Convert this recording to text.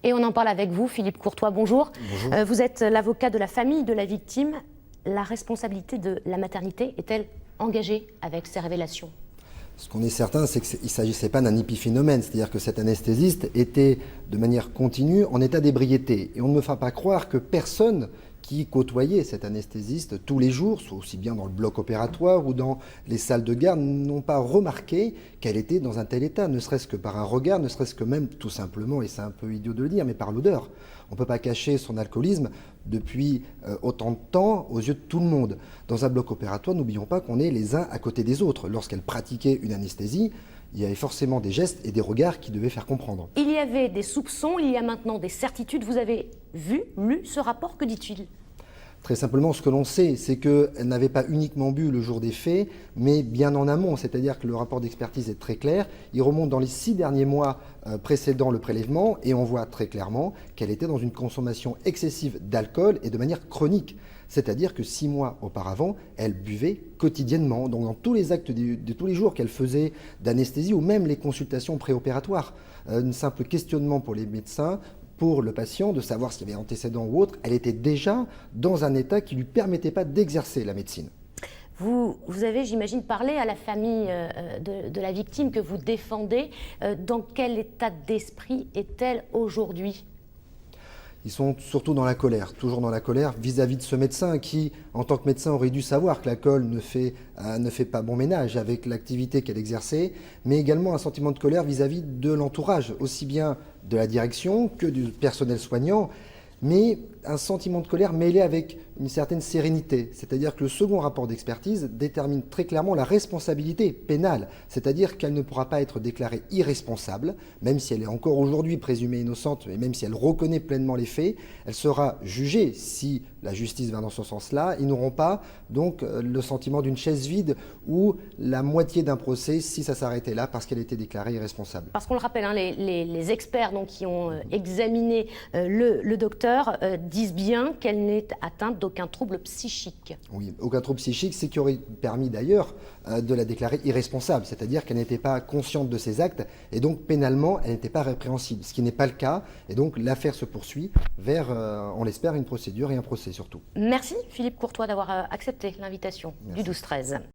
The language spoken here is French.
Et on en parle avec vous, Philippe Courtois, bonjour. Bonjour. Vous êtes l'avocat de la famille de la victime. La responsabilité de la maternité est-elle engagée avec ces révélations? Ce qu'on est certain, c'est qu'il ne s'agissait pas d'un épiphénomène, c'est-à-dire que cet anesthésiste était de manière continue en état d'ébriété. Et on ne me fera pas croire que personne qui côtoyait cet anesthésiste tous les jours, soit aussi bien dans le bloc opératoire ou dans les salles de garde, n'ont pas remarqué qu'elle était dans un tel état, ne serait-ce que par un regard, ne serait-ce que même tout simplement, et c'est un peu idiot de le dire, mais par l'odeur. On ne peut pas cacher son alcoolisme depuis autant de temps aux yeux de tout le monde. Dans un bloc opératoire, n'oublions pas qu'on est les uns à côté des autres. Lorsqu'elle pratiquait une anesthésie, il y avait forcément des gestes et des regards qui devaient faire comprendre. Il y avait des soupçons, il y a maintenant des certitudes. Vous avez vu, lu ce rapport, que dit-il? Très simplement, ce que l'on sait, c'est qu'elle n'avait pas uniquement bu le jour des faits, mais bien en amont. C'est-à-dire que le rapport d'expertise est très clair. Il remonte dans les 6 derniers mois précédant le prélèvement et on voit très clairement qu'elle était dans une consommation excessive d'alcool et de manière chronique. C'est-à-dire que 6 mois auparavant, elle buvait quotidiennement. Donc dans tous les actes de tous les jours qu'elle faisait d'anesthésie ou même les consultations préopératoires, un simple questionnement pour les médecins, pour le patient, de savoir s'il y avait antécédent ou autre, elle était déjà dans un état qui ne lui permettait pas d'exercer la médecine. Vous avez, j'imagine, parlé à la famille de la victime que vous défendez. Dans quel état d'esprit est-elle aujourd'hui? Ils sont surtout dans la colère, toujours dans la colère vis-à-vis de ce médecin qui, en tant que médecin, aurait dû savoir que l'alcool ne fait pas bon ménage avec l'activité qu'elle exerçait, mais également un sentiment de colère vis-à-vis de l'entourage, aussi bien de la direction que du personnel soignant, mais un sentiment de colère mêlé avec une certaine sérénité. C'est-à-dire que le second rapport d'expertise détermine très clairement la responsabilité pénale, c'est-à-dire qu'elle ne pourra pas être déclarée irresponsable, même si elle est encore aujourd'hui présumée innocente, et même si elle reconnaît pleinement les faits, elle sera jugée si la justice va dans ce sens-là. Ils n'auront pas donc le sentiment d'une chaise vide ou la moitié d'un procès si ça s'arrêtait là parce qu'elle était déclarée irresponsable. Parce qu'on le rappelle, hein, les experts donc, qui ont examiné le docteur disent bien qu'elle n'est atteinte d'aucun trouble psychique. Oui, aucun trouble psychique, ce qui aurait permis d'ailleurs de la déclarer irresponsable, c'est-à-dire qu'elle n'était pas consciente de ses actes et donc pénalement elle n'était pas répréhensible, ce qui n'est pas le cas et donc l'affaire se poursuit vers, on l'espère, une procédure et un procès surtout. Merci Philippe Courtois d'avoir accepté l'invitation du 12-13.